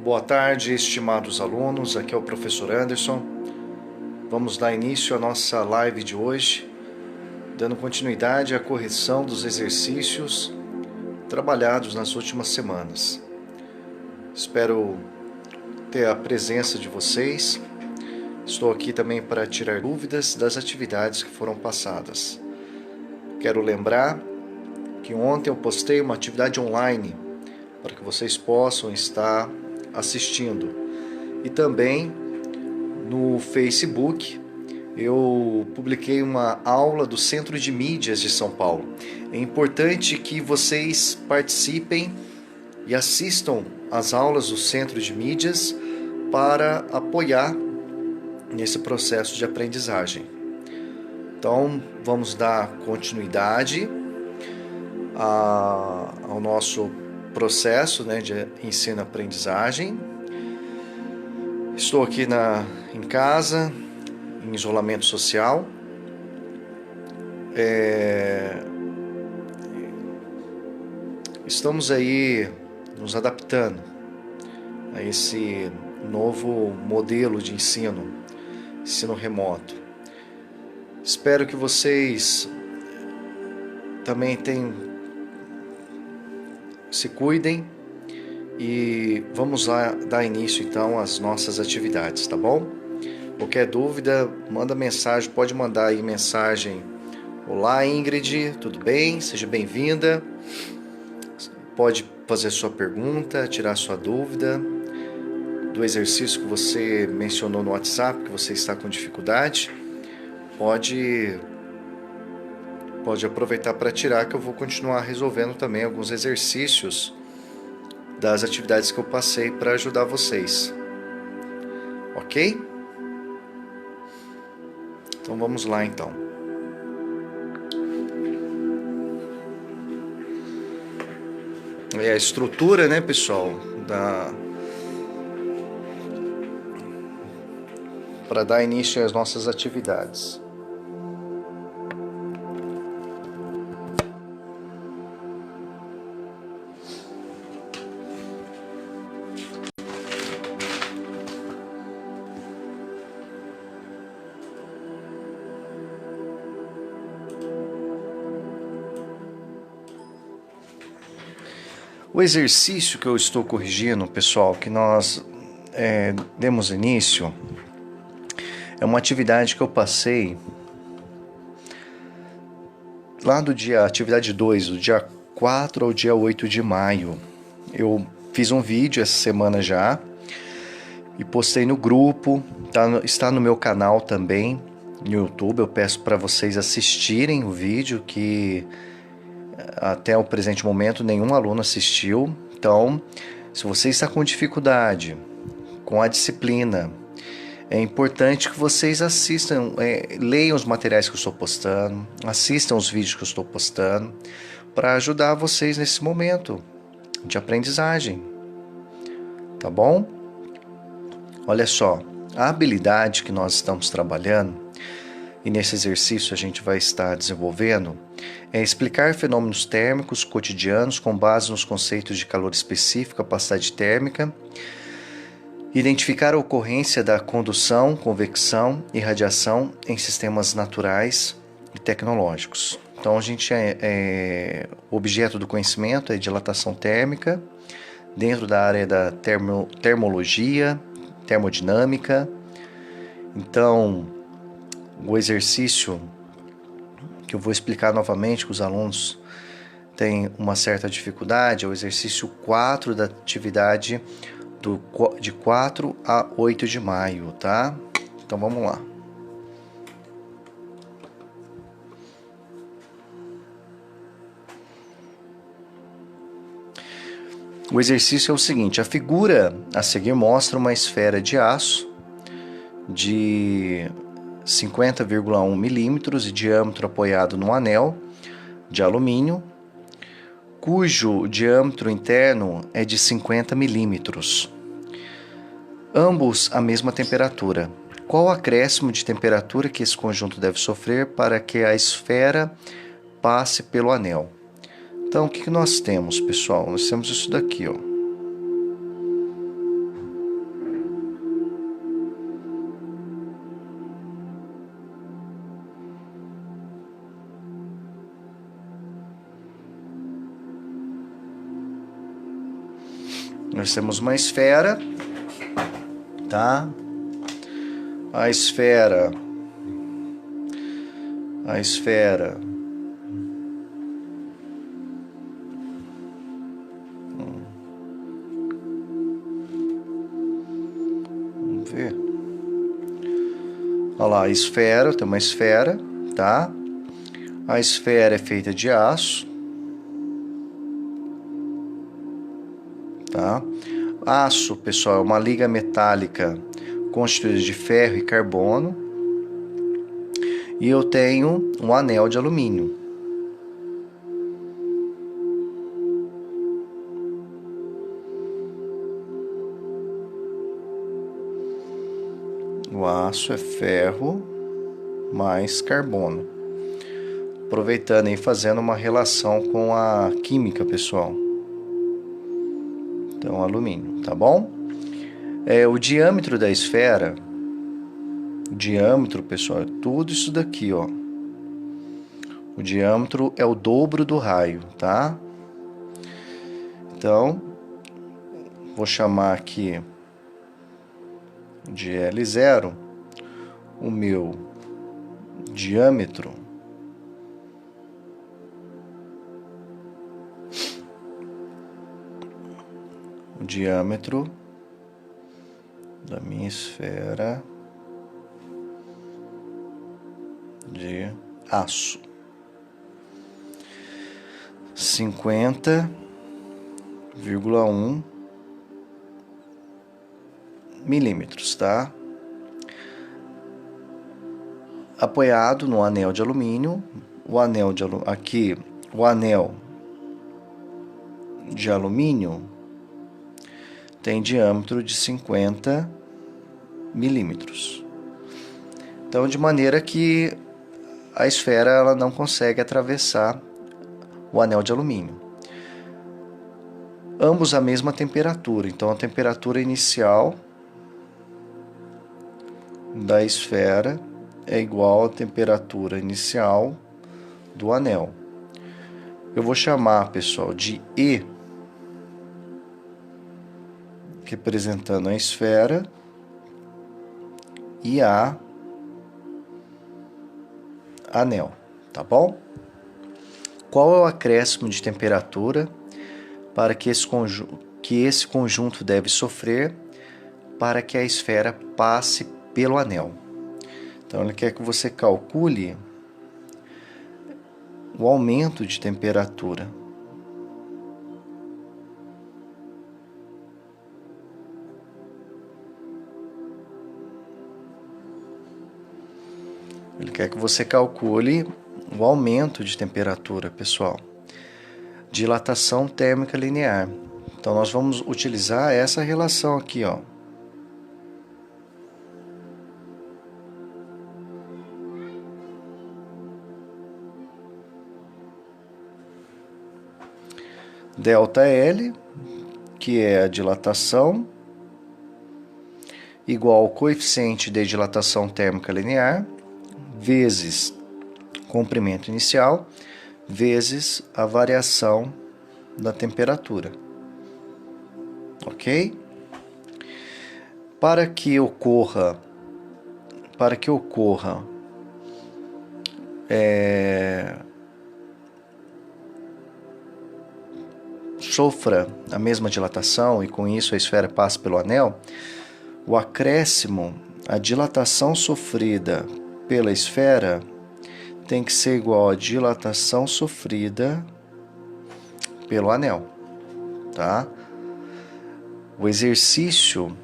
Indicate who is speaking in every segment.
Speaker 1: Boa tarde, estimados alunos. Aqui é o professor Anderson. Vamos dar início à nossa live de hoje, dando continuidade à correção dos exercícios trabalhados nas últimas semanas. Espero ter a presença de vocês. Estou aqui também para tirar dúvidas das atividades que foram passadas. Quero lembrar que ontem eu postei uma atividade online para que vocês possam estar assistindo. E também no Facebook eu publiquei uma aula do Centro de Mídias de São Paulo. É importante que vocês participem e assistam às aulas do Centro de Mídias para apoiar nesse processo de aprendizagem. Então, vamos dar continuidade ao nosso processo, de ensino-aprendizagem. Estou aqui em casa, em isolamento social. Estamos aí nos adaptando a esse novo modelo de ensino remoto. Espero que vocês também se cuidem e vamos lá dar início então às nossas atividades, tá bom? Qualquer dúvida, manda mensagem, pode mandar aí mensagem. Olá, Ingrid, tudo bem? Seja bem-vinda. Pode fazer sua pergunta, tirar sua dúvida do exercício que você mencionou no WhatsApp, que você está com dificuldade. Pode aproveitar para tirar, que eu vou continuar resolvendo também alguns exercícios das atividades que eu passei para ajudar vocês. Ok? Então vamos lá então. É a estrutura, pessoal, para dar início às nossas atividades. O exercício que eu estou corrigindo, pessoal, que nós demos início, é uma atividade que eu passei lá do atividade 2, do dia 4 ao dia 8 de maio. Eu fiz um vídeo essa semana já e postei no grupo, está no meu canal também, no YouTube. Eu peço para vocês assistirem o vídeo, que até o presente momento nenhum aluno assistiu. Então, se você está com dificuldade com a disciplina, é importante que vocês assistam, leiam os materiais que eu estou postando, assistam os vídeos que eu estou postando, para ajudar vocês nesse momento de aprendizagem, tá bom? Olha só, a habilidade que nós estamos trabalhando, e nesse exercício a gente vai estar desenvolvendo, é explicar fenômenos térmicos cotidianos com base nos conceitos de calor específico, capacidade térmica, identificar a ocorrência da condução, convecção e radiação em sistemas naturais e tecnológicos. Então, o objeto do conhecimento é dilatação térmica, dentro da área da termologia, termodinâmica. Então, o exercício que eu vou explicar novamente, que os alunos têm uma certa dificuldade, é o exercício 4 da atividade de 4 a 8 de maio, tá? Então vamos lá. O exercício é o seguinte: a figura a seguir mostra uma esfera de aço de 50,1 milímetros de diâmetro apoiado num anel de alumínio, cujo diâmetro interno é de 50 milímetros. Ambos a mesma temperatura. Qual o acréscimo de temperatura que esse conjunto deve sofrer para que a esfera passe pelo anel? Então, o que nós temos, pessoal? Nós temos isso daqui, ó. Nós temos uma esfera, tá? A esfera. Vamos ver. Olha lá, a esfera, tem uma esfera, tá? A esfera é feita de aço, tá? Aço, pessoal, é uma liga metálica constituída de ferro e carbono. E eu tenho um anel de alumínio. O aço é ferro mais carbono. Aproveitando e fazendo uma relação com a química, pessoal. Então, alumínio, tá bom? O diâmetro da esfera, o diâmetro, pessoal, é tudo isso daqui, ó. O diâmetro é o dobro do raio, tá? Então, vou chamar aqui de L0 o meu diâmetro. O diâmetro da minha esfera de aço. 50,1 milímetros, tá? Apoiado no anel de alumínio. O anel de alumínio tem diâmetro de 50 milímetros. Então, de maneira que a esfera ela não consegue atravessar o anel de alumínio. Ambos a mesma temperatura, então a temperatura inicial da esfera é igual à temperatura inicial do anel. Eu vou chamar, pessoal, de E, representando a esfera, e A, anel, tá bom? Qual é o acréscimo de temperatura para que esse conjunto deve sofrer para que a esfera passe pelo anel? Então, ele quer que você calcule o aumento de temperatura. Ele quer que você calcule o aumento de temperatura, pessoal. Dilatação térmica linear. Então, nós vamos utilizar essa relação aqui, ó. ΔL, que é a dilatação, igual ao coeficiente de dilatação térmica linear, vezes comprimento inicial, vezes a variação da temperatura. Ok? Para que ocorra sofra a mesma dilatação e com isso a esfera passe pelo anel, o acréscimo, a dilatação sofrida pela esfera tem que ser igual à dilatação sofrida pelo anel, tá? O exercício,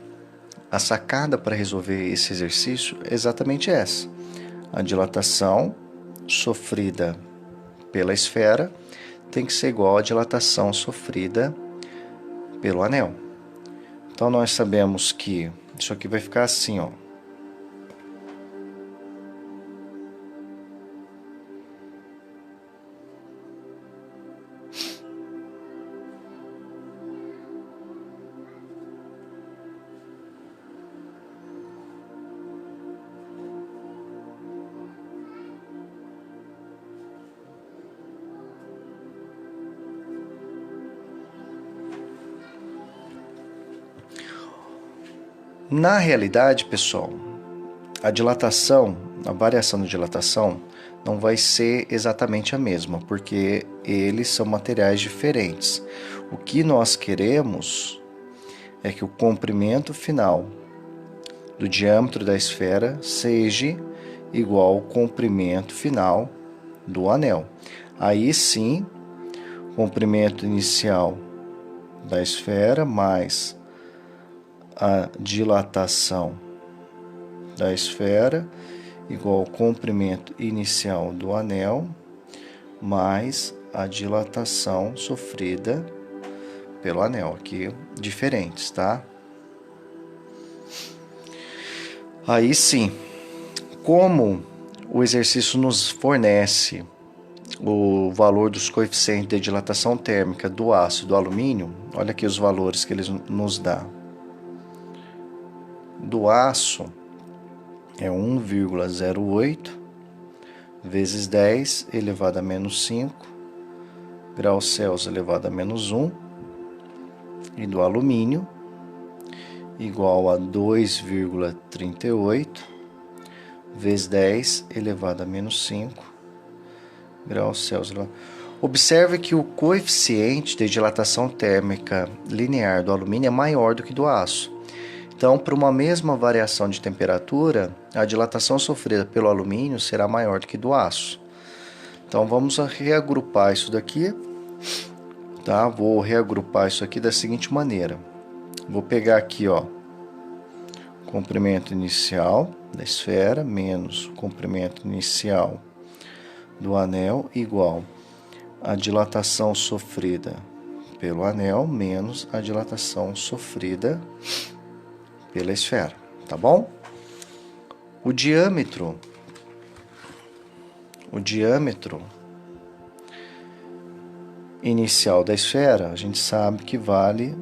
Speaker 1: a sacada para resolver esse exercício é exatamente essa. A dilatação sofrida pela esfera tem que ser igual à dilatação sofrida pelo anel. Então, nós sabemos que isso aqui vai ficar assim, ó. Na realidade, pessoal, a dilatação, a variação de dilatação não vai ser exatamente a mesma, porque eles são materiais diferentes. O que nós queremos é que o comprimento final do diâmetro da esfera seja igual ao comprimento final do anel. Aí sim, o comprimento inicial da esfera mais a dilatação da esfera igual ao comprimento inicial do anel mais a dilatação sofrida pelo anel. Aqui diferentes, tá? Aí sim, como o exercício nos fornece o valor dos coeficientes de dilatação térmica do aço e do alumínio, olha aqui os valores que eles nos dá. Do aço é 1,08 vezes 10 elevado a menos 5 graus Celsius elevado a menos 1, e do alumínio igual a 2,38 vezes 10 elevado a menos 5 graus Celsius. Observe que o coeficiente de dilatação térmica linear do alumínio é maior do que do aço. Então, para uma mesma variação de temperatura, a dilatação sofrida pelo alumínio será maior do que do aço. Então, vamos reagrupar isso daqui, tá? Vou reagrupar isso aqui da seguinte maneira. Vou pegar aqui, ó, comprimento inicial da esfera menos o comprimento inicial do anel igual a dilatação sofrida pelo anel menos a dilatação sofrida pela esfera, tá bom? O diâmetro inicial da esfera, a gente sabe que vale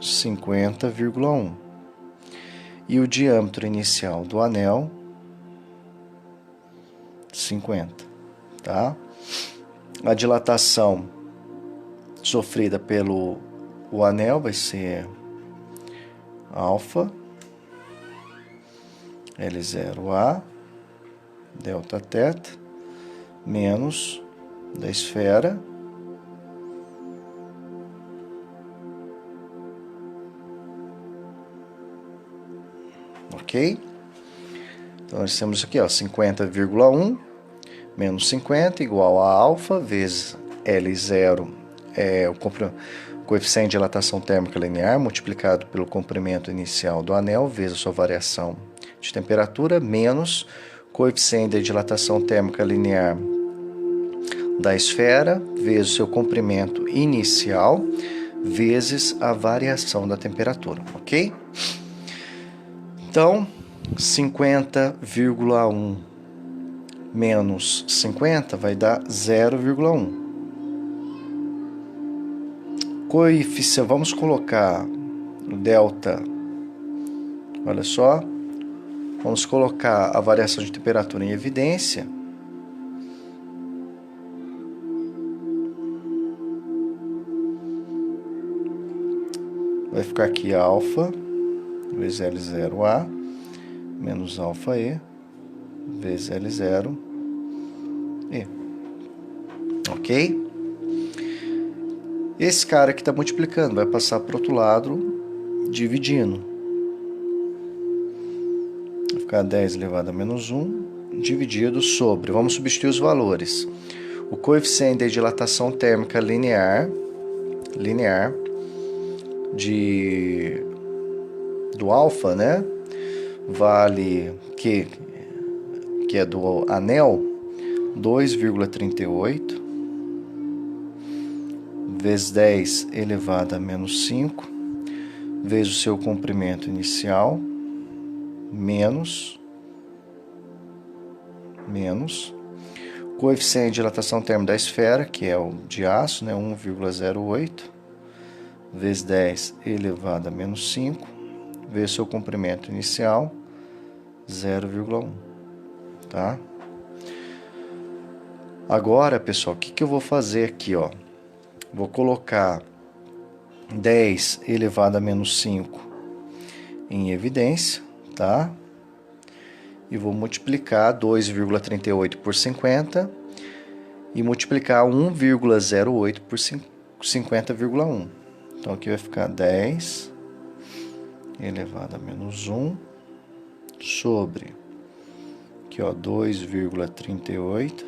Speaker 1: 50,1. E o diâmetro inicial do anel, 50, tá? A dilatação sofrida pelo anel vai ser alfa L0A delta θ menos da esfera ok? Então nós temos aqui, ó, 50,1 menos 50 igual a alfa vezes L0 é o coeficiente de dilatação térmica linear multiplicado pelo comprimento inicial do anel vezes a sua variação de temperatura menos coeficiente de dilatação térmica linear da esfera vezes o seu comprimento inicial vezes a variação da temperatura, ok? Então, 50,1 menos 50 vai dar 0,1. Coeficiente, vamos colocar o delta, olha só, vamos colocar a variação de temperatura em evidência. Vai ficar aqui alfa vezes L0A menos alfa E vezes L0E. Ok? Esse cara aqui está multiplicando, vai passar para o outro lado, dividindo. Vai ficar 10 elevado a menos 1, dividido sobre, vamos substituir os valores. O coeficiente de dilatação térmica linear do alfa, né? Vale que é do anel, 2,38 vezes 10 elevado a menos 5 vezes o seu comprimento inicial menos coeficiente de dilatação térmica da esfera, que é o de aço, né? 1,08 vezes 10 elevado a menos 5 vezes o seu comprimento inicial 0,1, tá? Agora, pessoal, o que eu vou fazer aqui, ó? Vou colocar 10 elevado a menos 5 em evidência, tá? E vou multiplicar 2,38 por 50 e multiplicar 1,08 por 50,1. Então, aqui vai ficar 10 elevado a menos 1 sobre, aqui, ó, 2,38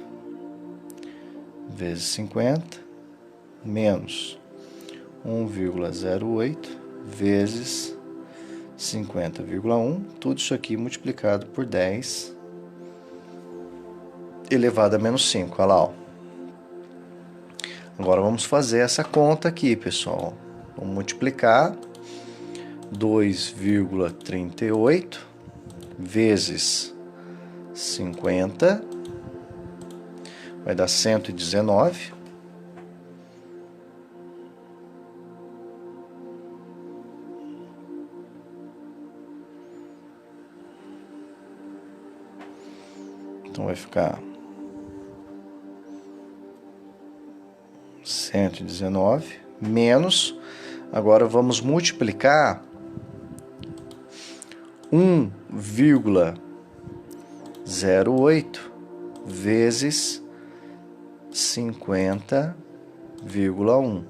Speaker 1: vezes 50 menos 1,08 vezes 50,1, tudo isso aqui multiplicado por 10 elevado a menos 5, olha lá, ó. Agora vamos fazer essa conta aqui, pessoal. Vamos multiplicar 2,38 vezes 50, vai dar 119. Então vai ficar 119 menos, agora vamos multiplicar 1,08 vezes 50,1,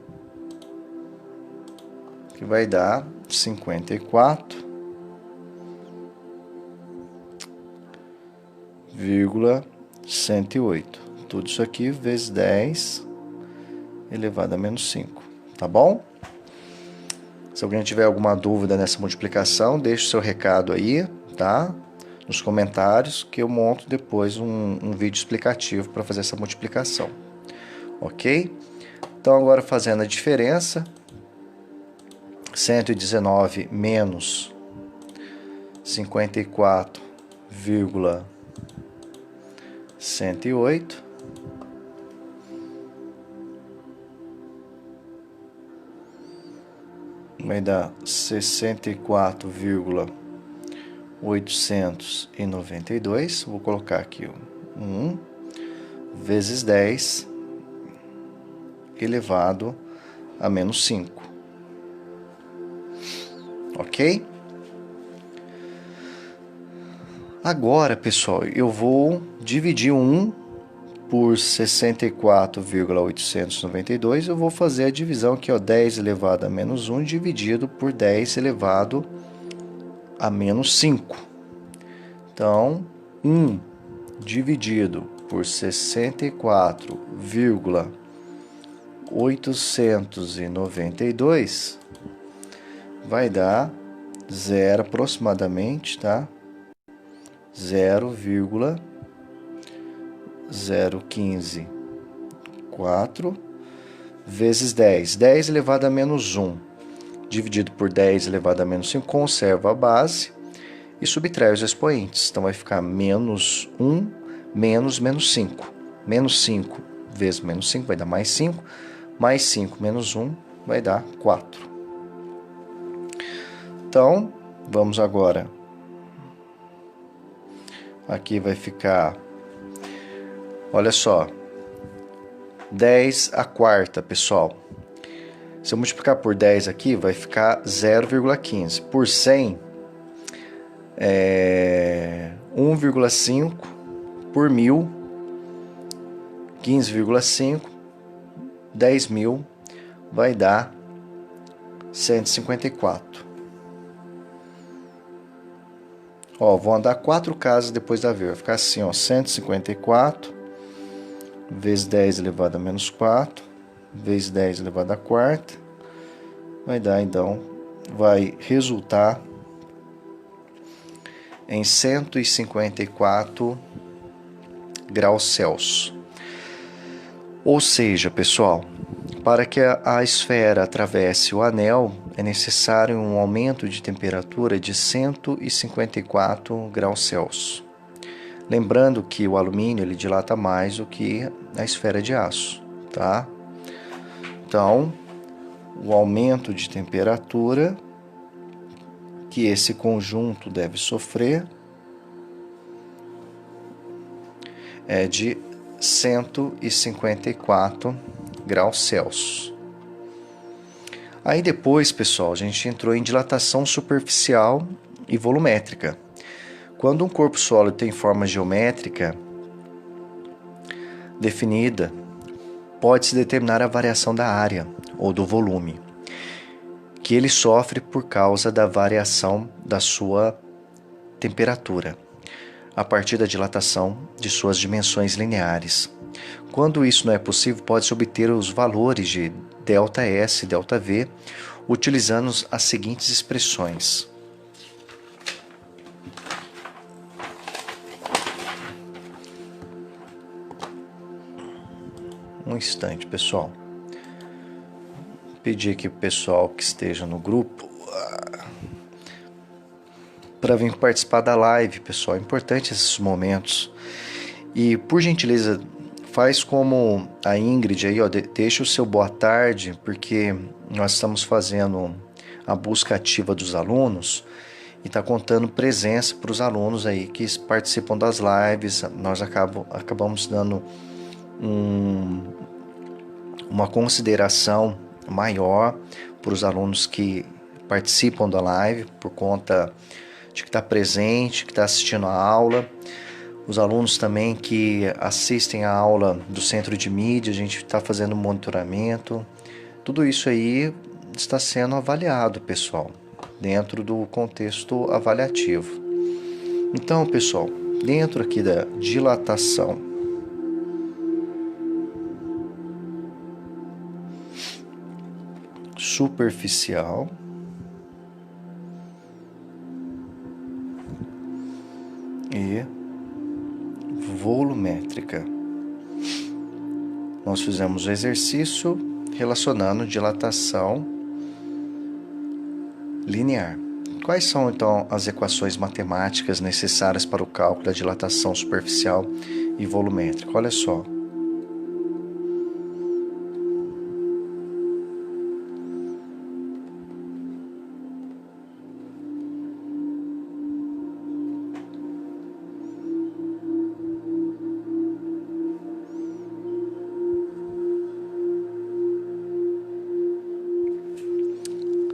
Speaker 1: que vai dar 54,108. Tudo isso aqui vezes 10 elevado a menos 5, tá bom? Se alguém tiver alguma dúvida nessa multiplicação, deixe o seu recado aí, tá? Nos comentários, que eu monto depois um vídeo explicativo para fazer essa multiplicação, ok? Então, agora fazendo a diferença, 119 menos 54,108 vai dar 64,892. Vou colocar aqui 1 vezes 10 elevado a menos 5. Ok? Agora, pessoal, eu vou dividir 1 por 64,892, eu vou fazer a divisão aqui, ó, 10 elevado a menos 1 dividido por 10 elevado a menos 5. Então, 1 dividido por 64,892 vai dar 0 aproximadamente, tá? 0,0154 vezes 10. 10 elevado a menos 1 dividido por 10 elevado a menos 5, conserva a base e subtrai os expoentes. Então, vai ficar menos 1 menos menos 5. Menos 5 vezes menos 5 vai dar mais 5. Mais 5 menos 1 vai dar 4. Então, vamos agora. Aqui vai ficar, olha só, 10 a quarta, pessoal. Se eu multiplicar por 10 aqui, vai ficar 0,15. Por 100, 1,5. Por 1000, 15,5. 10.000 vai dar 154. Ó, vou andar 4 casas depois da vírgula. Vai ficar assim, ó, 154 vezes 10 elevado a menos 4 vezes 10 elevado a quarta. Vai dar, então, vai resultar em 154 graus Celsius. Ou seja, pessoal, para que a esfera atravesse o anel, é necessário um aumento de temperatura de 154 graus Celsius. Lembrando que o alumínio ele dilata mais do que a esfera de aço, tá? Então, o aumento de temperatura que esse conjunto deve sofrer é de 154 graus Celsius. Aí depois, pessoal, a gente entrou em dilatação superficial e volumétrica. Quando um corpo sólido tem forma geométrica definida, pode-se determinar a variação da área ou do volume que ele sofre por causa da variação da sua temperatura, a partir da dilatação de suas dimensões lineares. Quando isso não é possível, pode-se obter os valores de ΔS e ΔV utilizando as seguintes expressões. Um instante, pessoal. Pedir aqui para o pessoal que esteja no grupo para vir participar da live, pessoal. É importante esses momentos. E, por gentileza, faz como a Ingrid aí, ó, deixa o seu boa tarde, porque nós estamos fazendo a busca ativa dos alunos e está contando presença para os alunos aí que participam das lives. Nós acabamos dando uma consideração maior para os alunos que participam da live, por conta de que está presente, que está assistindo a aula. Os alunos também que assistem a aula do Centro de Mídia, a gente está fazendo monitoramento. Tudo isso aí está sendo avaliado, pessoal, dentro do contexto avaliativo. Então, pessoal, dentro aqui da dilatação superficial e volumétrica, nós fizemos o exercício relacionando dilatação linear. Quais são então as equações matemáticas necessárias para o cálculo da dilatação superficial e volumétrica? Olha só.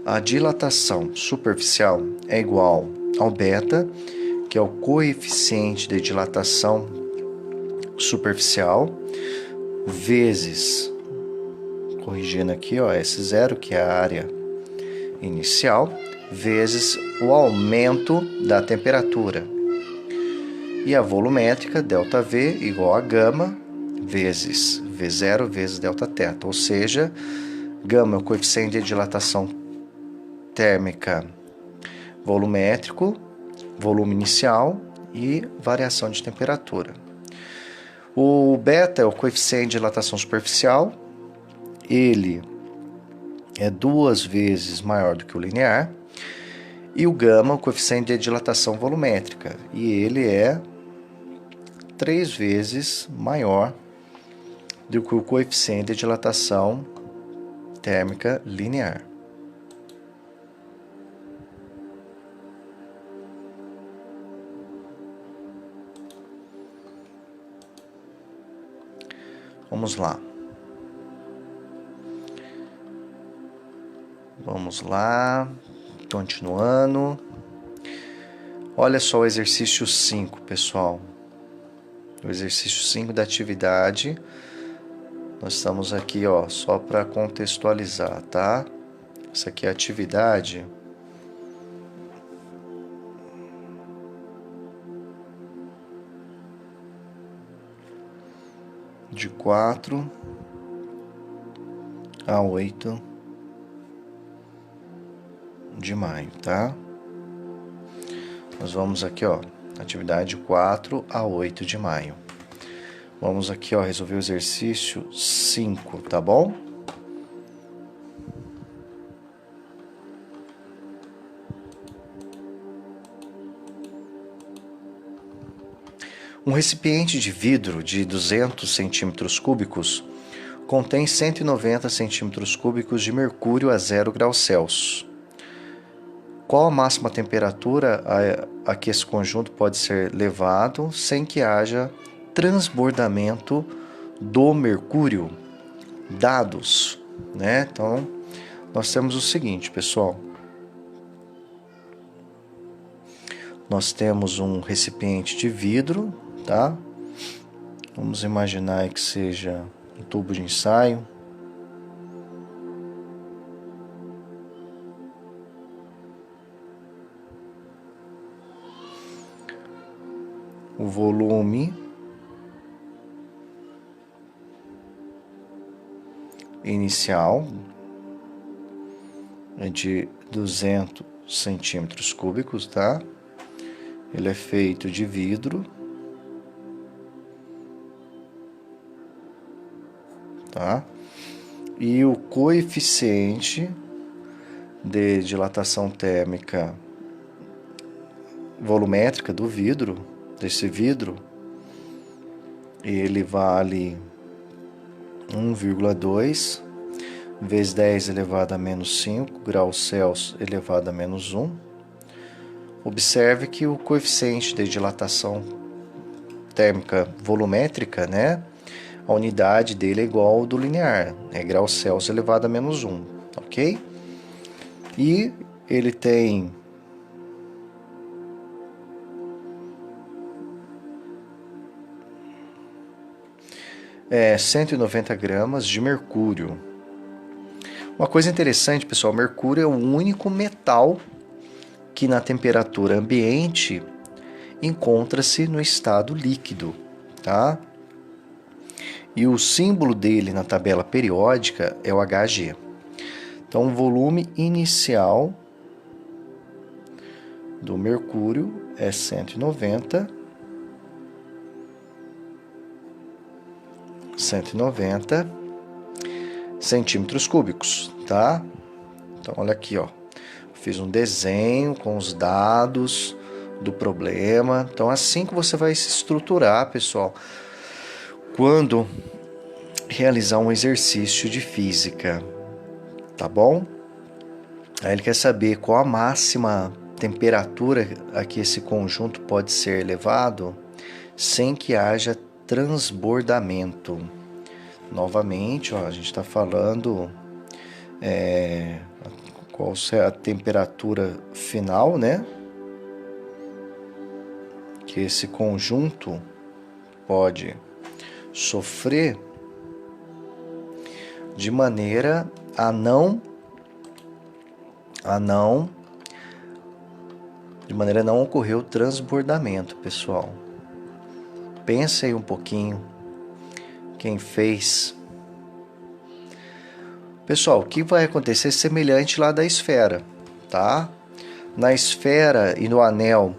Speaker 1: A dilatação superficial é igual ao beta, que é o coeficiente de dilatação superficial, vezes, corrigindo aqui, ó, S0, que é a área inicial, vezes o aumento da temperatura. E a volumétrica, ΔV, igual a gama, vezes V0 vezes Δθ, ou seja, gama é o coeficiente de dilatação térmica volumétrico, volume inicial e variação de temperatura. O beta é o coeficiente de dilatação superficial, ele é 2 vezes maior do que o linear, e o gama, o coeficiente de dilatação volumétrica, e ele é 3 vezes maior do que o coeficiente de dilatação térmica linear. Vamos lá. Vamos lá. Continuando. Olha só o exercício 5, pessoal. O exercício 5 da atividade. Nós estamos aqui, ó, só para contextualizar, tá? Essa aqui é a atividade de 4 a 8 de maio, tá? Nós vamos aqui, ó, atividade 4 a 8 de maio. Vamos aqui, ó, resolver o exercício 5, tá bom? Um recipiente de vidro de 200 centímetros cúbicos contém 190 centímetros cúbicos de mercúrio a 0 graus Celsius. Qual a máxima temperatura a que esse conjunto pode ser levado sem que haja transbordamento do mercúrio? Dados, né? Então, nós temos o seguinte, pessoal. Nós temos um recipiente de vidro, tá? Vamos imaginar que seja um tubo de ensaio. O volume inicial é de 200 centímetros cúbicos, tá? Ele é feito de vidro, tá? E o coeficiente de dilatação térmica volumétrica do vidro, desse vidro, ele vale 1,2 vezes 10 elevado a menos 5 graus Celsius elevado a menos 1. Observe que o coeficiente de dilatação térmica volumétrica, né? A unidade dele é igual ao do linear, é graus Celsius elevado a menos 1, ok? E ele tem é 190 gramas de mercúrio. Uma coisa interessante, pessoal, mercúrio é o único metal que na temperatura ambiente encontra-se no estado líquido, tá? E o símbolo dele na tabela periódica é o Hg. Então, o volume inicial do mercúrio é 190 centímetros cúbicos, tá? Então, olha aqui, ó. Fiz um desenho com os dados do problema. Então, assim que você vai se estruturar, pessoal, quando realizar um exercício de física, tá bom? Aí ele quer saber qual a máxima temperatura a que esse conjunto pode ser elevado sem que haja transbordamento. Novamente, ó, a gente está falando qual é a temperatura final, né? Que esse conjunto pode sofrer de maneira a não ocorrer o transbordamento, pessoal. Pensa aí um pouquinho quem fez. Pessoal, o que vai acontecer semelhante lá da esfera, tá? Na esfera e no anel,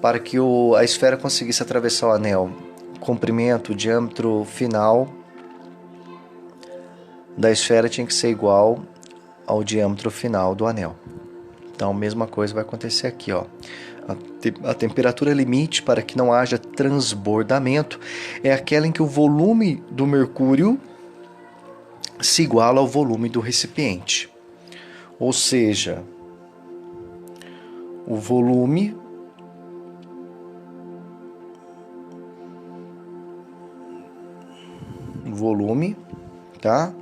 Speaker 1: para que a esfera conseguisse atravessar o anel, o comprimento, o diâmetro final da esfera tinha que ser igual ao diâmetro final do anel. Então, a mesma coisa vai acontecer aqui, ó. A temperatura limite para que não haja transbordamento é aquela em que o volume do mercúrio se iguala ao volume do recipiente. Ou seja, o volume tá?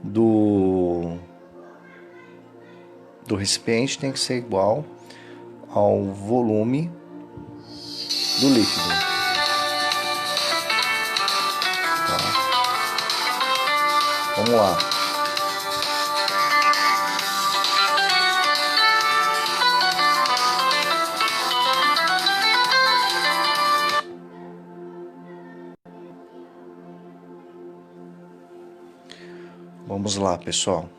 Speaker 1: do recipiente tem que ser igual ao volume do líquido. Tá? Vamos lá. Vamos lá, pessoal.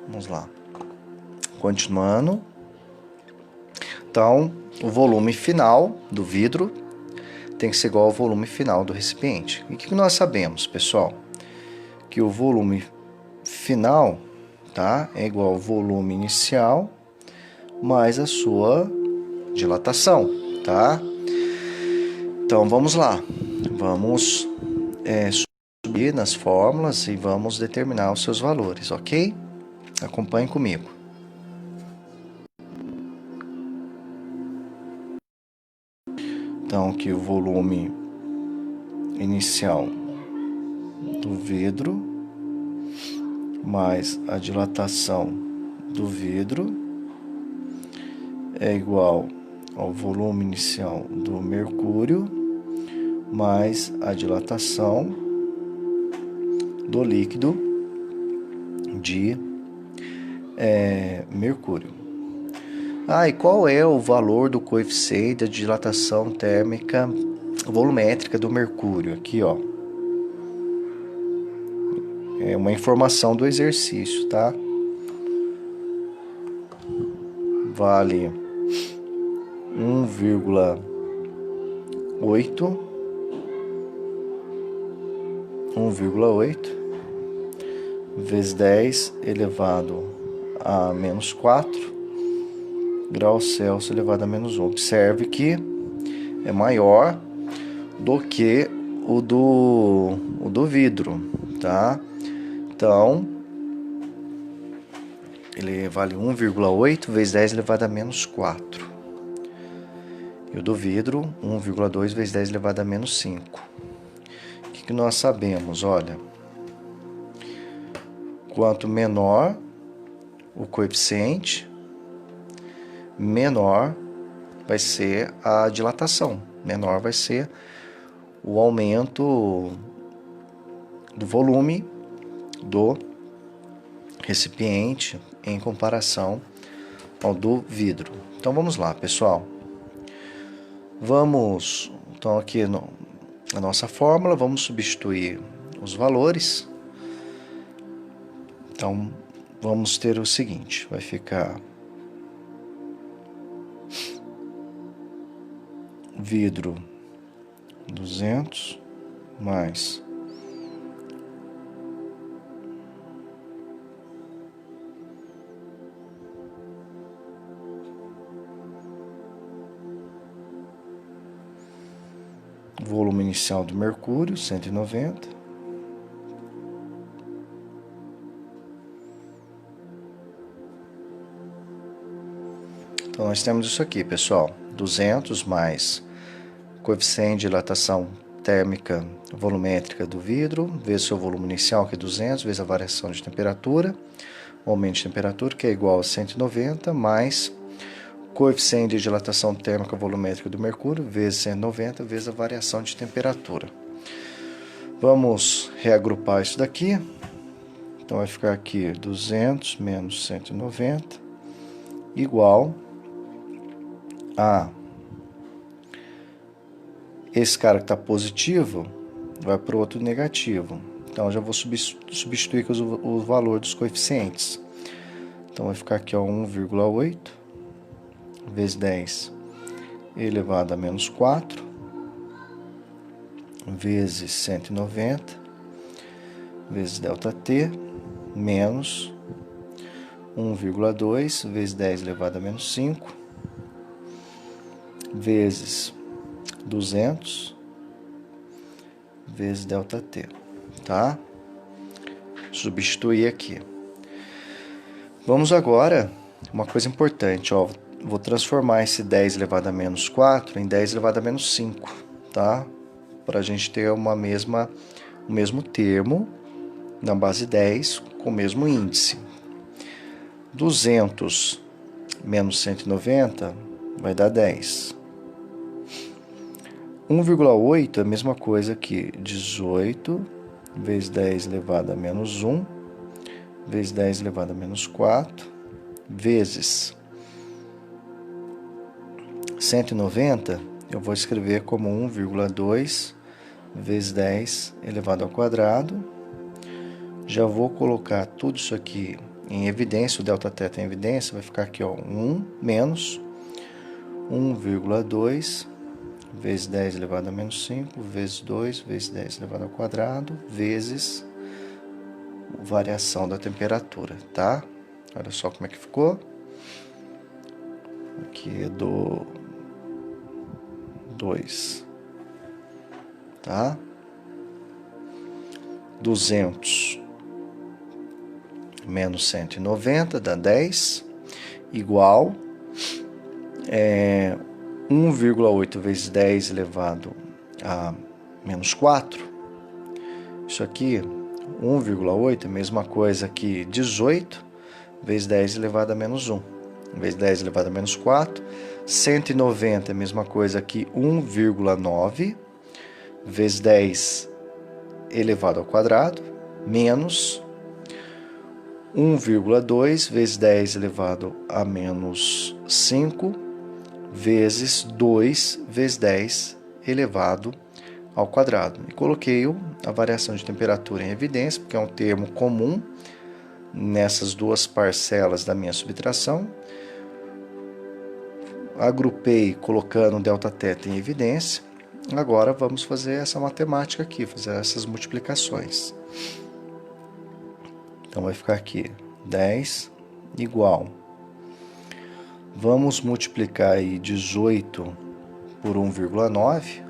Speaker 1: Vamos lá. Continuando. Então, o volume final do vidro tem que ser igual ao volume final do recipiente. E o que nós sabemos, pessoal? Que o volume final, tá, é igual ao volume inicial mais a sua dilatação, tá? Então, vamos lá. Vamos subir nas fórmulas e vamos determinar os seus valores, ok? Acompanhe comigo. Então, aqui o volume inicial do vidro mais a dilatação do vidro é igual ao volume inicial do mercúrio mais a dilatação do líquido de mercúrio. E qual é o valor do coeficiente de dilatação térmica volumétrica do mercúrio? Aqui, ó. É uma informação do exercício, tá? Vale 1,8 vezes 10 elevado a menos 4 graus Celsius elevado a menos 1. Observe que é maior do que o do vidro, tá? Então, ele vale 1,8 vezes 10 elevado a menos 4. E o do vidro, 1,2 vezes 10 elevado a menos 5. O que nós sabemos? Olha, quanto menor o coeficiente, menor vai ser a dilatação, menor vai ser o aumento do volume do recipiente em comparação ao do vidro. Então vamos lá, pessoal. Então aqui na nossa fórmula, vamos substituir os valores. Então vamos ter o seguinte, vai ficar vidro 200 mais volume inicial do mercúrio, 190. Então, nós temos isso aqui, pessoal. 200 mais coeficiente de dilatação térmica volumétrica do vidro, vezes seu volume inicial, que é 200, vezes a variação de temperatura, o aumento de temperatura, que é igual a 190, mais coeficiente de dilatação térmica volumétrica do mercúrio, vezes 190, vezes a variação de temperatura. Vamos reagrupar isso daqui. Então, vai ficar aqui 200 menos 190, igual a... Esse cara que está positivo vai para o outro negativo. Então, já vou substituir com o valor dos coeficientes. Então, vai ficar aqui 1,8 vezes 10 elevado a menos 4 vezes 190 vezes ΔT menos 1,2 vezes 10 elevado a menos 5 vezes 200 vezes ΔT, tá? Substituir aqui. Vamos agora, uma coisa importante, ó, vou transformar esse 10 elevado a menos 4 em 10 elevado a menos 5, tá? Para a gente ter o mesmo termo na base 10 com o mesmo índice. 200 menos 190 vai dar 10. 1,8 é a mesma coisa que 18 vezes 10 elevado a menos 1 vezes 10 elevado a menos 4 vezes 190, eu vou escrever como 1,2 vezes 10 elevado ao quadrado. Já vou colocar tudo isso aqui em evidência, o ΔT em evidência, vai ficar aqui, ó, 1 menos 1,2 vezes 10 elevado a menos 5, vezes 2, vezes 10 elevado ao quadrado, vezes variação da temperatura, tá? Olha só como é que ficou. aqui é do 2, tá? 200 menos 190 dá 10, igual 1,8 vezes 10 elevado a menos 4. Isso aqui, 1,8 é a mesma coisa que 18 vezes 10 elevado a menos 1. Vezes 10 elevado a menos 4. 190 é a mesma coisa que 1,9 vezes 10 elevado ao quadrado, menos 1,2 vezes 10 elevado a menos 5, vezes 2 vezes 10 elevado ao quadrado. E coloquei a variação de temperatura em evidência, porque é um termo comum nessas duas parcelas da minha subtração. Agrupei colocando Δθ em evidência. Agora vamos fazer essa matemática aqui, fazer essas multiplicações. Então vai ficar aqui 10 igual. Vamos multiplicar aí 18 por 1,9.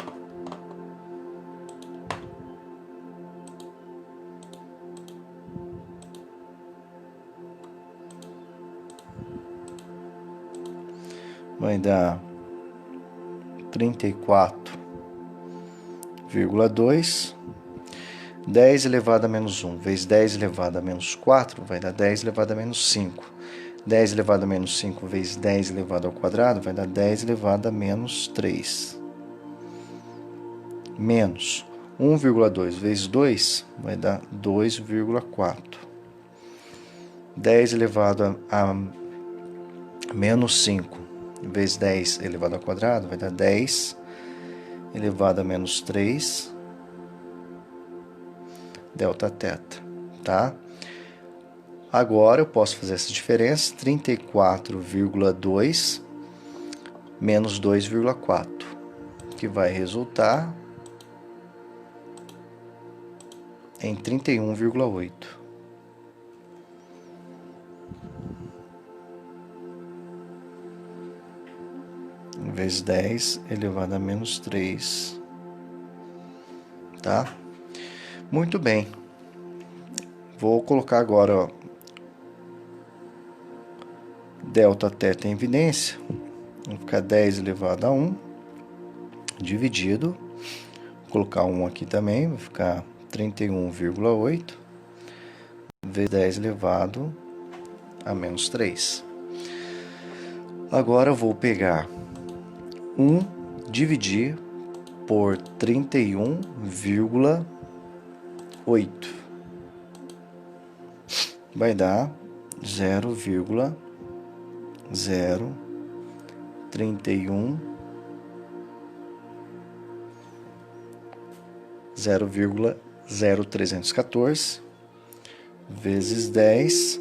Speaker 1: Vai dar 34,2. 10 elevado a menos 1 vezes 10 elevado a menos 4 vai dar 10 elevado a menos 5. 10 elevado a menos 5 vezes 10 elevado ao quadrado vai dar 10 elevado a menos 3. Menos 1,2 vezes 2 vai dar 2,4. 10 elevado a menos 5 vezes 10 elevado ao quadrado vai dar 10 elevado a menos 3 Δθ, tá? Agora eu posso fazer essa diferença, 34,2 menos 2,4, que vai resultar em 31,8. Vezes 10 elevado a menos 3, tá? Muito bem. Vou colocar agora Δθ em evidência. Vai ficar 10 elevado a 1 dividido. Vou colocar 1 aqui também, vai ficar 31,8 vezes 10 elevado a menos 3. Agora eu vou pegar 1 dividir por 31,8. Vai dar 0,031 0,0314 vezes 10.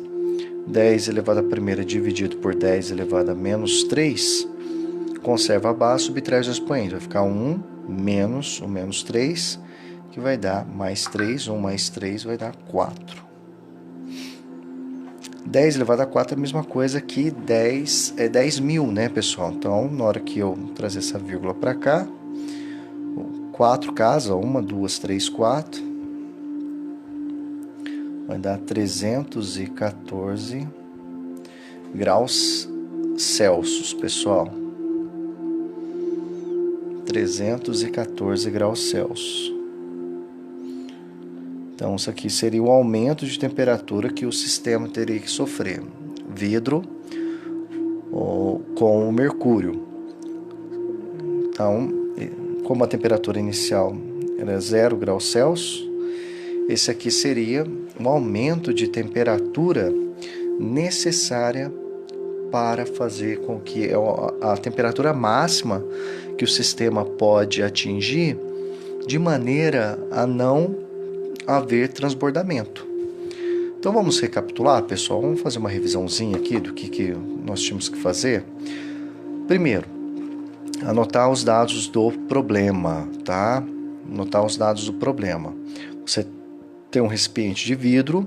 Speaker 1: 10 elevado a primeira dividido por 10 elevado a menos 3. Conserva a base, subtrai os expoentes. Vai ficar 1 menos o menos 3, que vai dar mais 3. 1 mais 3 vai dar 4. 10 elevado a 4 é a mesma coisa que 10 é 10.000, né, pessoal? Então, na hora que eu trazer essa vírgula para cá, 4 casa, 1, 2, 3, 4, vai dar 314 graus Celsius, pessoal. 314 graus Celsius. Então, isso aqui seria o aumento de temperatura que o sistema teria que sofrer. Vidro com o mercúrio. Então, como a temperatura inicial era 0 graus Celsius, esse aqui seria um aumento de temperatura necessária para fazer com que a temperatura máxima que o sistema pode atingir, de maneira a não haver transbordamento. Então vamos recapitular, pessoal, vamos fazer uma revisãozinha aqui do que nós tínhamos que fazer. Primeiro, anotar os dados do problema, tá? Anotar os dados do problema. Você tem um recipiente de vidro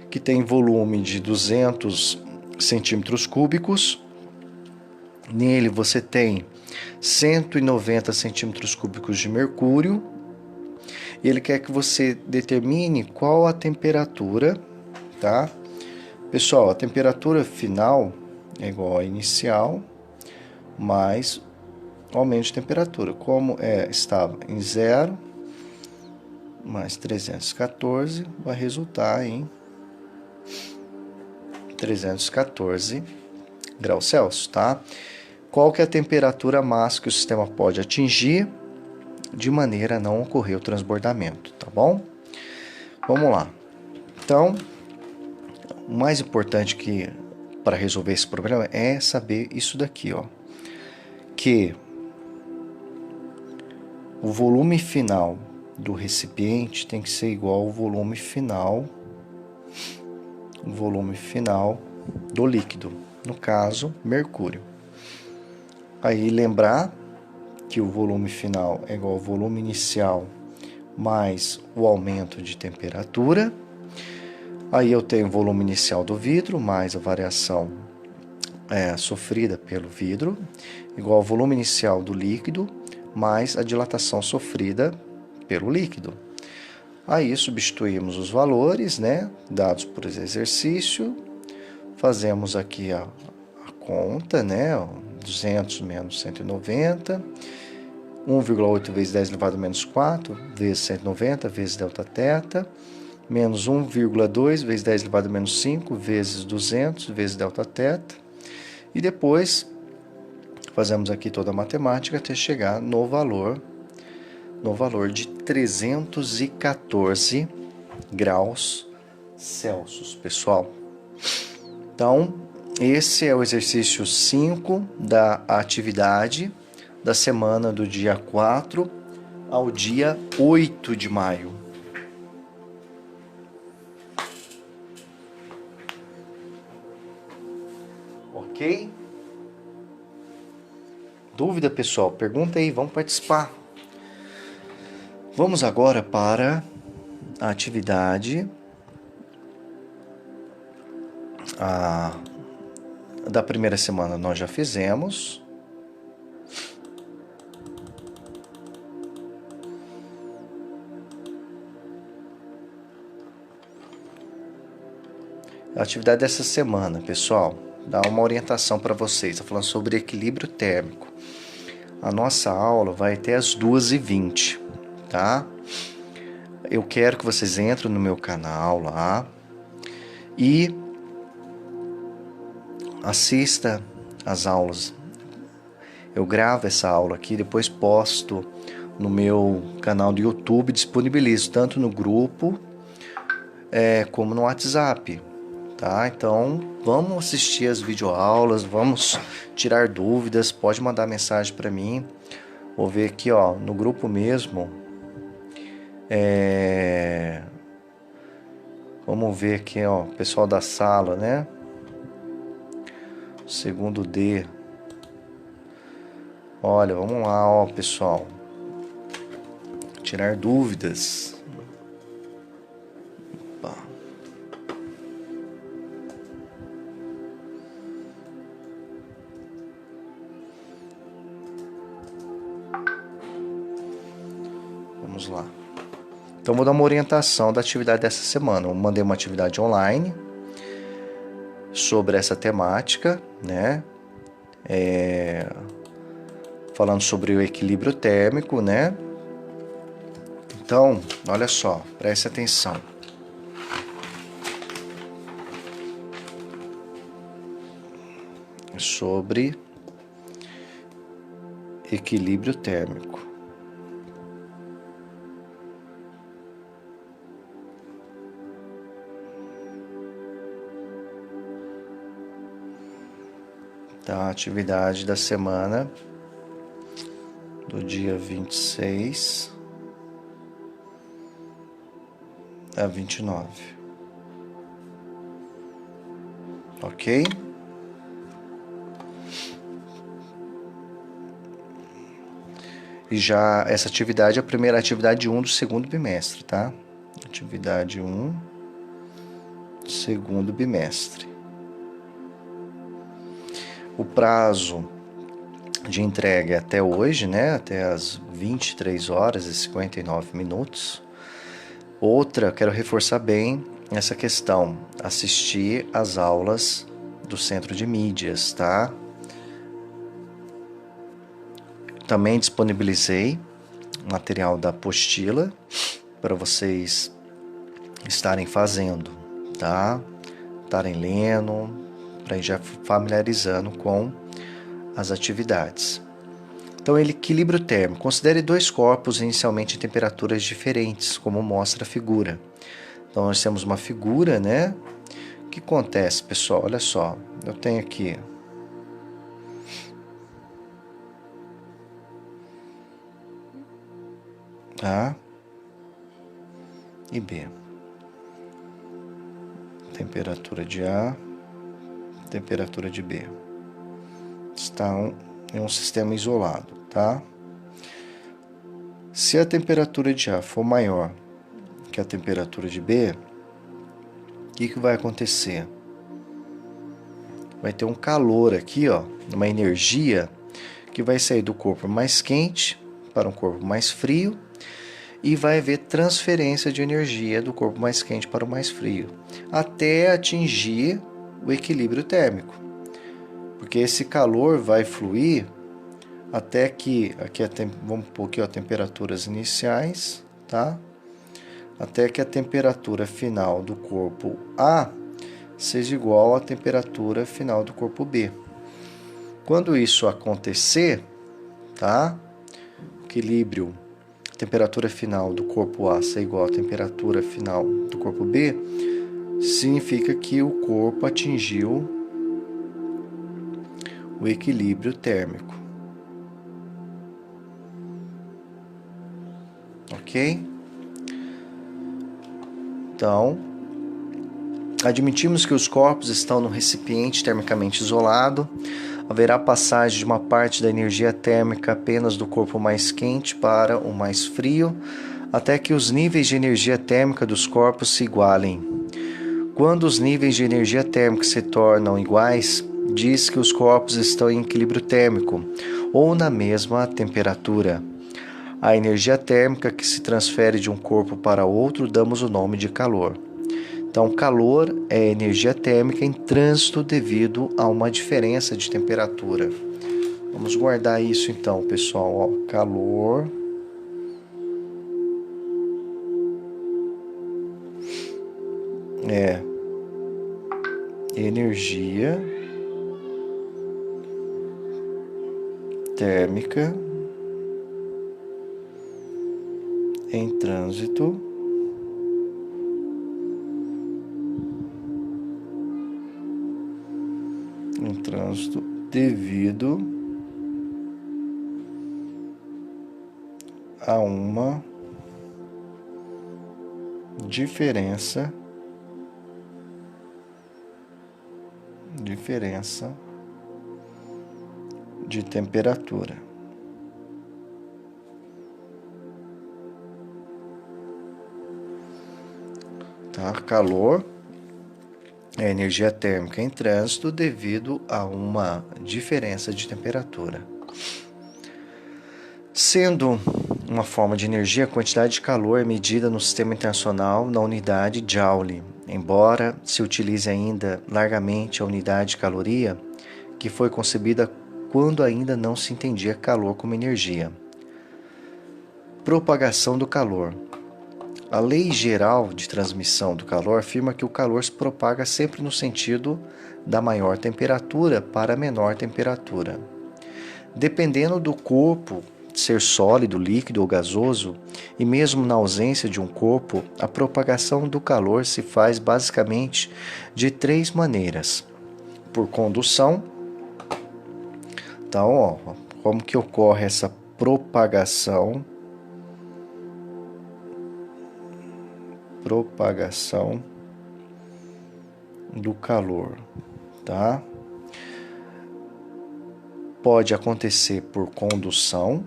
Speaker 1: que tem volume de 200 centímetros cúbicos Nele você tem 190 centímetros cúbicos de mercúrio. E ele quer que você determine qual a temperatura, tá? Pessoal, a temperatura final é igual à inicial mais o aumento de temperatura. Como estava em 0 mais 314, vai resultar em 314 graus Celsius, tá? Qual que é a temperatura máxima que o sistema pode atingir de maneira a não ocorrer o transbordamento, tá bom? Vamos lá. Então, o mais importante que para resolver esse problema é saber isso daqui, ó, que o volume final do recipiente tem que ser igual ao volume final do líquido, no caso, mercúrio. Aí lembrar que o volume final é igual ao volume inicial mais o aumento de temperatura. Aí eu tenho o volume inicial do vidro mais a variação sofrida pelo vidro, igual ao volume inicial do líquido mais a dilatação sofrida pelo líquido. Aí substituímos os valores, né, dados por esse exercício, fazemos aqui a conta, né, 200 menos 190, 1,8 vezes 10 elevado a menos 4, vezes 190, vezes Δθ, menos 1,2 vezes 10 elevado a menos 5, vezes 200, vezes Δθ, e depois fazemos aqui toda a matemática até chegar no valor de 314 graus Celsius, pessoal. Então, esse é o exercício 5 da atividade da semana do dia 4 ao dia 8 de maio. Ok? Dúvida, pessoal? Pergunta aí, vamos participar. Vamos agora para a atividade da primeira semana nós já fizemos. A atividade dessa semana, pessoal, dá uma orientação para vocês. Está falando sobre equilíbrio térmico. A nossa aula vai até as 2h20, tá? Eu quero que vocês entrem no meu canal lá e assista as aulas. Eu gravo essa aula aqui, depois posto no meu canal do YouTube, disponibilizo tanto no grupo como no WhatsApp, tá? Então, vamos assistir as videoaulas, vamos tirar dúvidas, pode mandar mensagem para mim. Vou ver aqui, ó, no grupo mesmo. Vamos ver aqui, ó, pessoal da sala, né? Segundo D. Olha, vamos lá, ó, pessoal. Tirar dúvidas. Opa. Vamos lá. Então, vou dar uma orientação da atividade dessa semana. Eu mandei uma atividade online sobre essa temática, né? Falando sobre o equilíbrio térmico, né? Então, olha só, preste atenção. Sobre equilíbrio térmico. Tá, atividade da semana do dia 26 a 29. Ok? E já essa atividade é a primeira atividade 1 do segundo bimestre, tá? Atividade 1, segundo bimestre. O prazo de entrega até hoje, né? Até as 23 horas e 59 minutos. Outra, quero reforçar bem essa questão, assistir às aulas do Centro de Mídias, tá? Também disponibilizei material da apostila para vocês estarem fazendo, tá? Estarem lendo, para ir já familiarizando com as atividades. Então, equilíbrio térmico. Considere dois corpos inicialmente em temperaturas diferentes, como mostra a figura. Então, nós temos uma figura, né? O que acontece, pessoal? Olha só, eu tenho aqui A e B. Temperatura de A, temperatura de B. Estão em um sistema isolado, tá? Se a temperatura de A for maior que a temperatura de B, o que vai acontecer? Vai ter um calor aqui, ó, uma energia que vai sair do corpo mais quente para um corpo mais frio e vai haver transferência de energia do corpo mais quente para o mais frio, até atingir o equilíbrio térmico. Porque esse calor vai fluir até que, vamos pôr aqui, ó, temperaturas iniciais, tá? Até que a temperatura final do corpo A seja igual à temperatura final do corpo B. Quando isso acontecer, tá? Equilíbrio, temperatura final do corpo A ser igual à temperatura final do corpo B, significa que o corpo atingiu o equilíbrio térmico. Ok? Então, admitimos que os corpos estão no recipiente termicamente isolado. Haverá passagem de uma parte da energia térmica apenas do corpo mais quente para o mais frio, até que os níveis de energia térmica dos corpos se igualem. Quando os níveis de energia térmica se tornam iguais, diz que os corpos estão em equilíbrio térmico ou na mesma temperatura. A energia térmica que se transfere de um corpo para outro damos o nome de calor. Então, calor é energia térmica em trânsito devido a uma diferença de temperatura. Vamos guardar isso então, pessoal. Ó, calor é energia térmica em trânsito devido a uma diferença de temperatura. Tá? Calor é energia térmica em trânsito devido a uma diferença de temperatura. Sendo uma forma de energia, a quantidade de calor é medida no Sistema Internacional na unidade Joule, embora se utilize ainda largamente a unidade de caloria, que foi concebida quando ainda não se entendia calor como energia. Propagação do calor. A Lei Geral de Transmissão do Calor afirma que o calor se propaga sempre no sentido da maior temperatura para a menor temperatura. Dependendo do corpo ser sólido, líquido ou gasoso, e mesmo na ausência de um corpo, a propagação do calor se faz basicamente de três maneiras. Por condução. Então, ó, como que ocorre essa propagação do calor, tá? Pode acontecer por condução,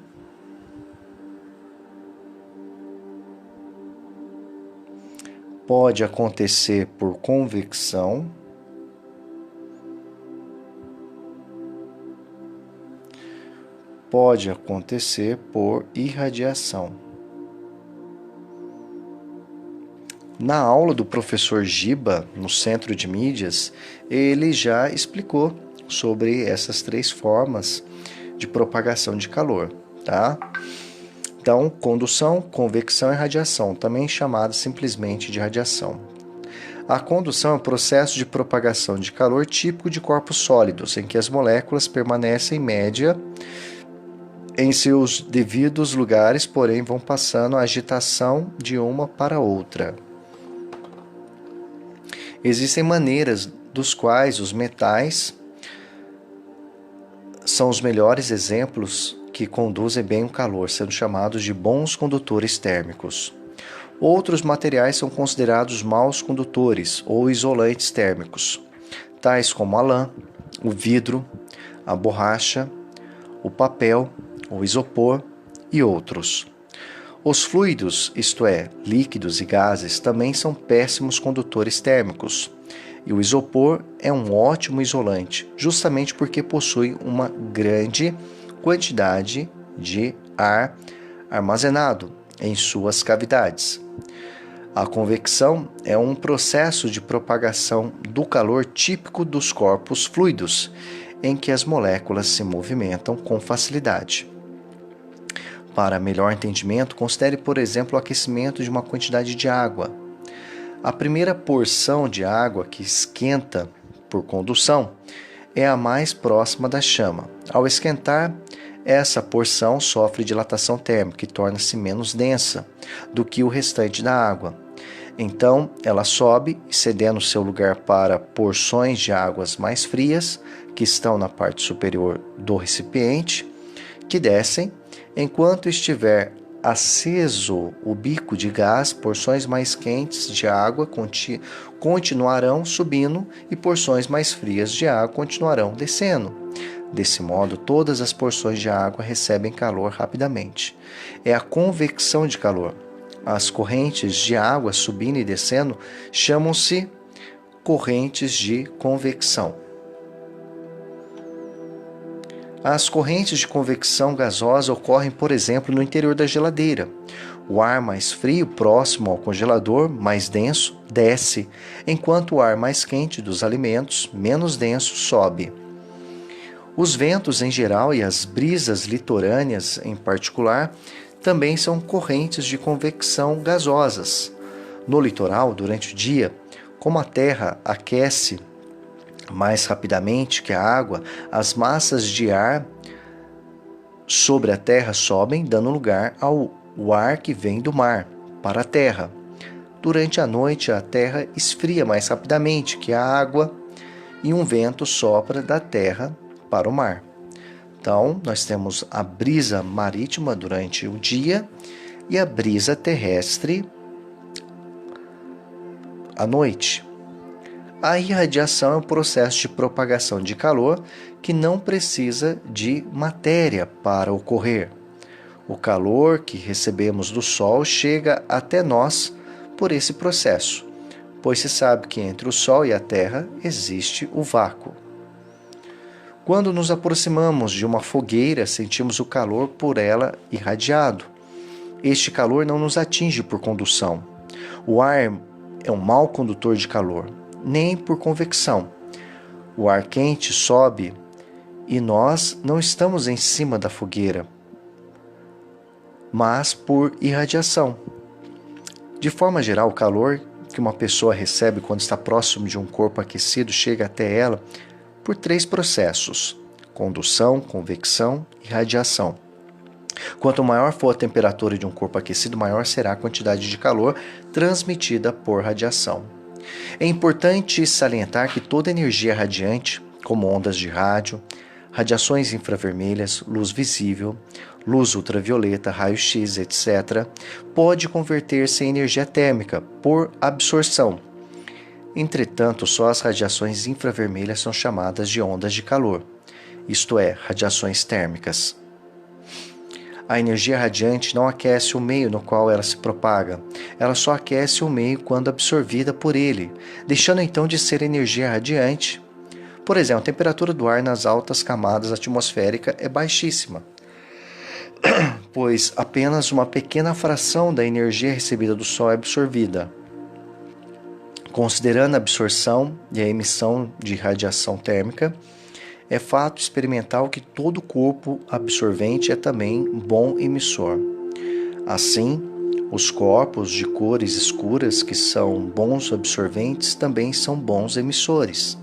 Speaker 1: pode acontecer por convecção, pode acontecer por irradiação. Na aula do professor Giba, no Centro de Mídias, ele já explicou sobre essas 3 formas de propagação de calor, tá? Então, condução, convecção e radiação, também chamada simplesmente de radiação. A condução é um processo de propagação de calor típico de corpos sólidos, em que as moléculas permanecem em média em seus devidos lugares, porém vão passando a agitação de uma para outra. Existem maneiras dos quais os metais são os melhores exemplos que conduzem bem o calor, sendo chamados de bons condutores térmicos. Outros materiais são considerados maus condutores ou isolantes térmicos, tais como a lã, o vidro, a borracha, o papel, o isopor e outros. Os fluidos, isto é, líquidos e gases, também são péssimos condutores térmicos, e o isopor é um ótimo isolante, justamente porque possui uma grande quantidade de ar armazenado em suas cavidades. A convecção é um processo de propagação do calor típico dos corpos fluidos, em que as moléculas se movimentam com facilidade. Para melhor entendimento, considere, por exemplo, o aquecimento de uma quantidade de água. A primeira porção de água que esquenta por condução é a mais próxima da chama. Ao esquentar, essa porção sofre dilatação térmica e torna-se menos densa do que o restante da água. Então, ela sobe, cedendo seu lugar para porções de águas mais frias, que estão na parte superior do recipiente, que descem. Enquanto estiver aceso o bico de gás, porções mais quentes de água continuarão subindo e porções mais frias de água continuarão descendo. Desse modo, todas as porções de água recebem calor rapidamente. É a convecção de calor. As correntes de água subindo e descendo chamam-se correntes de convecção. As correntes de convecção gasosa ocorrem, por exemplo, no interior da geladeira. O ar mais frio, próximo ao congelador, mais denso, desce, enquanto o ar mais quente dos alimentos, menos denso, sobe. Os ventos em geral e as brisas litorâneas em particular também são correntes de convecção gasosas. No litoral, durante o dia, como a terra aquece mais rapidamente que a água, as massas de ar sobre a terra sobem, dando lugar ao ar que vem do mar para a terra. Durante a noite, a terra esfria mais rapidamente que a água e um vento sopra da terra para o mar. Então, nós temos a brisa marítima durante o dia e a brisa terrestre à noite. A irradiação é um processo de propagação de calor que não precisa de matéria para ocorrer. O calor que recebemos do Sol chega até nós por esse processo, pois se sabe que entre o Sol e a Terra existe o vácuo. Quando nos aproximamos de uma fogueira, sentimos o calor por ela irradiado. Este calor não nos atinge por condução. O ar é um mau condutor de calor, nem por convecção. O ar quente sobe e nós não estamos em cima da fogueira, mas por irradiação. De forma geral, o calor que uma pessoa recebe quando está próximo de um corpo aquecido chega até ela por 3 processos: condução, convecção e radiação. Quanto maior for a temperatura de um corpo aquecido, maior será a quantidade de calor transmitida por radiação. É importante salientar que toda energia radiante, como ondas de rádio, radiações infravermelhas, luz visível, luz ultravioleta, raio-x, etc., pode converter-se em energia térmica por absorção. Entretanto, só as radiações infravermelhas são chamadas de ondas de calor, isto é, radiações térmicas. A energia radiante não aquece o meio no qual ela se propaga, ela só aquece o meio quando absorvida por ele, deixando então de ser energia radiante. Por exemplo, a temperatura do ar nas altas camadas atmosféricas é baixíssima. pois apenas uma pequena fração da energia recebida do Sol é absorvida. Considerando a absorção e a emissão de radiação térmica, é fato experimental que todo corpo absorvente é também bom emissor. Assim, os corpos de cores escuras que são bons absorventes também são bons emissores.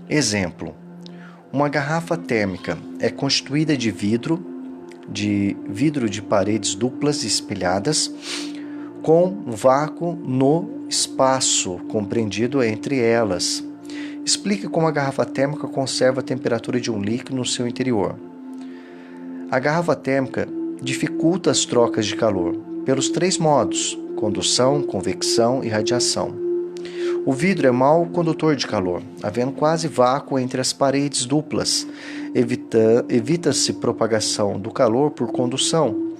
Speaker 1: Exemplo: uma garrafa térmica é constituída de vidro de paredes duplas e espelhadas, com vácuo no espaço compreendido entre elas. Explique como a garrafa térmica conserva a temperatura de um líquido no seu interior. A garrafa térmica dificulta as trocas de calor pelos 3 modos: condução, convecção e radiação. O vidro é mau condutor de calor, havendo quase vácuo entre as paredes duplas. Evita-se propagação do calor por condução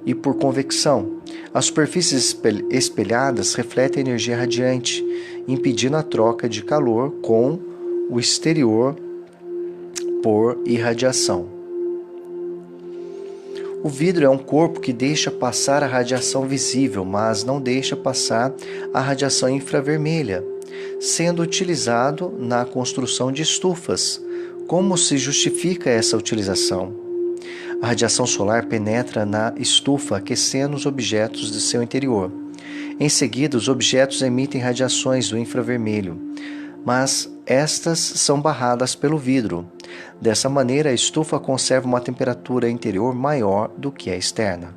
Speaker 1: e por convecção. As superfícies espelhadas refletem energia radiante, impedindo a troca de calor com o exterior por irradiação. O vidro é um corpo que deixa passar a radiação visível, mas não deixa passar a radiação infravermelha, sendo utilizado na construção de estufas. Como se justifica essa utilização? A radiação solar penetra na estufa, aquecendo os objetos de seu interior. Em seguida, os objetos emitem radiações do infravermelho, mas estas são barradas pelo vidro. Dessa maneira, a estufa conserva uma temperatura interior maior do que a externa.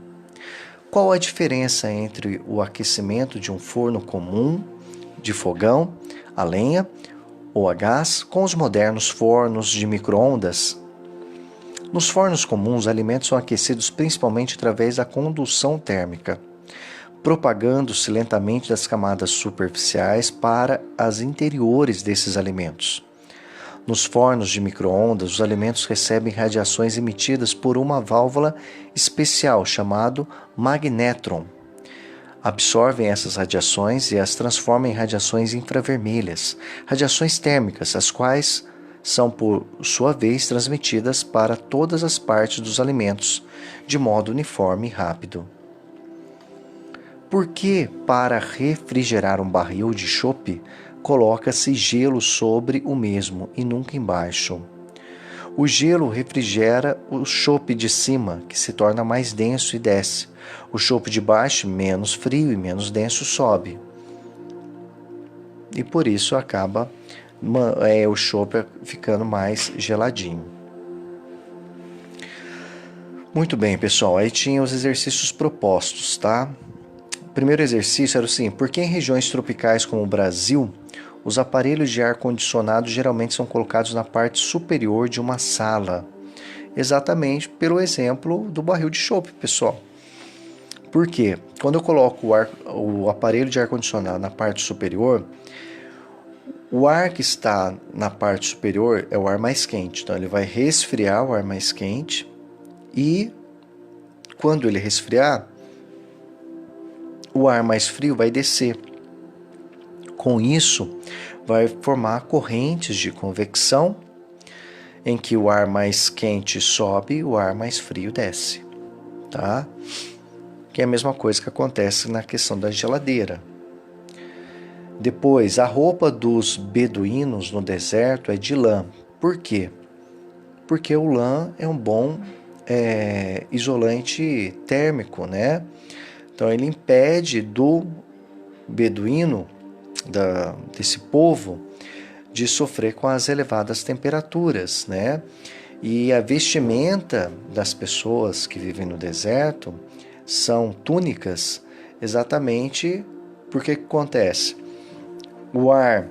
Speaker 1: Qual a diferença entre o aquecimento de um forno comum, de fogão, a lenha ou a gás, com os modernos fornos de micro-ondas? Nos fornos comuns, alimentos são aquecidos principalmente através da condução térmica, propagando-se lentamente das camadas superficiais para as interiores desses alimentos. Nos fornos de micro-ondas, os alimentos recebem radiações emitidas por uma válvula especial chamada magnetron. Absorvem essas radiações e as transformam em radiações infravermelhas, radiações térmicas, as quais são, por sua vez, transmitidas para todas as partes dos alimentos, de modo uniforme e rápido. Por que, para refrigerar um barril de chope, coloca-se gelo sobre o mesmo e nunca embaixo? O gelo refrigera o chope de cima, que se torna mais denso e desce. O chope de baixo, menos frio e menos denso, sobe. E por isso acaba o chope ficando mais geladinho. Muito bem, pessoal. Aí tinha os exercícios propostos, tá? O primeiro exercício era o seguinte: por que em regiões tropicais como o Brasil, os aparelhos de ar-condicionado geralmente são colocados na parte superior de uma sala? Exatamente pelo exemplo do barril de chope, pessoal. Por quê? Quando eu coloco o aparelho de ar-condicionado na parte superior, o ar que está na parte superior é o ar mais quente. Então, ele vai resfriar o ar mais quente e, quando ele resfriar, o ar mais frio vai descer. Com isso, vai formar correntes de convecção, em que o ar mais quente sobe e o ar mais frio desce, tá? Que é a mesma coisa que acontece na questão da geladeira. Depois, a roupa dos beduínos no deserto é de lã. Por quê? Porque o lã é um bom isolante térmico, né? Então, ele impede do beduíno, desse povo, de sofrer com as elevadas temperaturas, né? E a vestimenta das pessoas que vivem no deserto são túnicas, exatamente porque o que acontece? O ar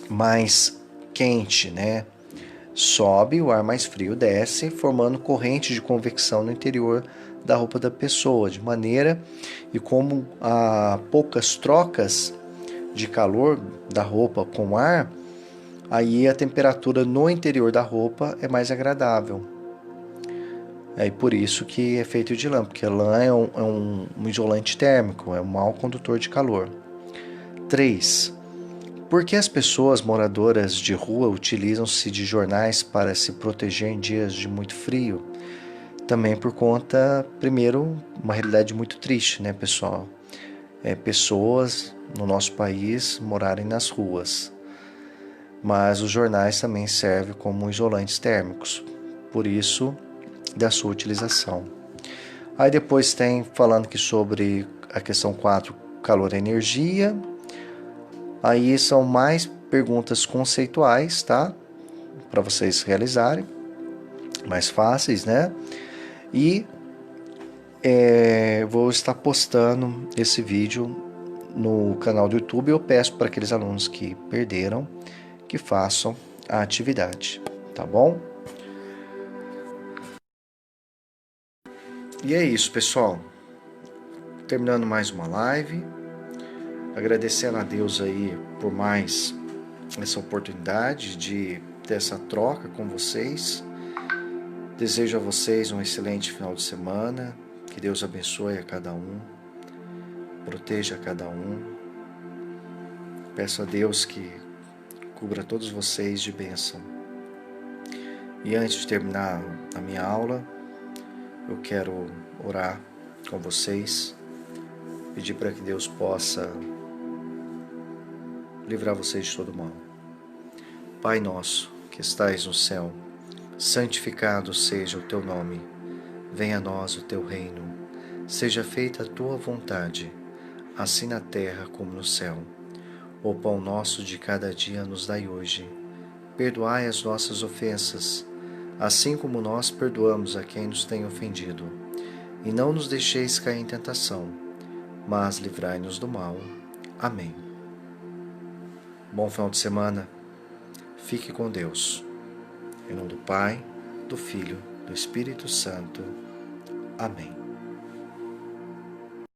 Speaker 1: mais quente, né, sobe, o ar mais frio desce, formando corrente de convecção no interior da roupa da pessoa, de maneira e como há poucas trocas de calor da roupa com o ar, aí a temperatura no interior da roupa é mais agradável. É por isso que é feito de lã, porque a lã é um isolante térmico, é um mau condutor de calor. 3. Por que as pessoas moradoras de rua utilizam-se de jornais para se proteger em dias de muito frio? Também por conta, primeiro, uma realidade muito triste, né, pessoal? Pessoas no nosso país morarem nas ruas. Mas os jornais também servem como isolantes térmicos, por isso da sua utilização. Aí depois tem falando que sobre a questão 4, calor e energia. Aí são mais perguntas conceituais, tá? Para vocês realizarem, mais fáceis, né? E vou estar postando esse vídeo no canal do YouTube. Eu peço para aqueles alunos que perderam que façam a atividade, tá bom? E é isso, pessoal. Terminando mais uma live. Agradecendo a Deus aí por mais essa oportunidade de ter essa troca com vocês. Desejo a vocês um excelente final de semana. Que Deus abençoe a cada um. Proteja a cada um. Peço a Deus que cubra todos vocês de bênção. E antes de terminar a minha aula, eu quero orar com vocês, pedir para que Deus possa livrar vocês de todo mal. Pai nosso, que estais no céu, santificado seja o teu nome. Venha a nós o teu reino. Seja feita a tua vontade, assim na terra como no céu. O pão nosso de cada dia nos dai hoje. Perdoai as nossas ofensas, assim como nós perdoamos a quem nos tem ofendido. E não nos deixeis cair em tentação, mas livrai-nos do mal. Amém. Bom final de semana. Fique com Deus. Em nome do Pai, do Filho, do Espírito Santo. Amém.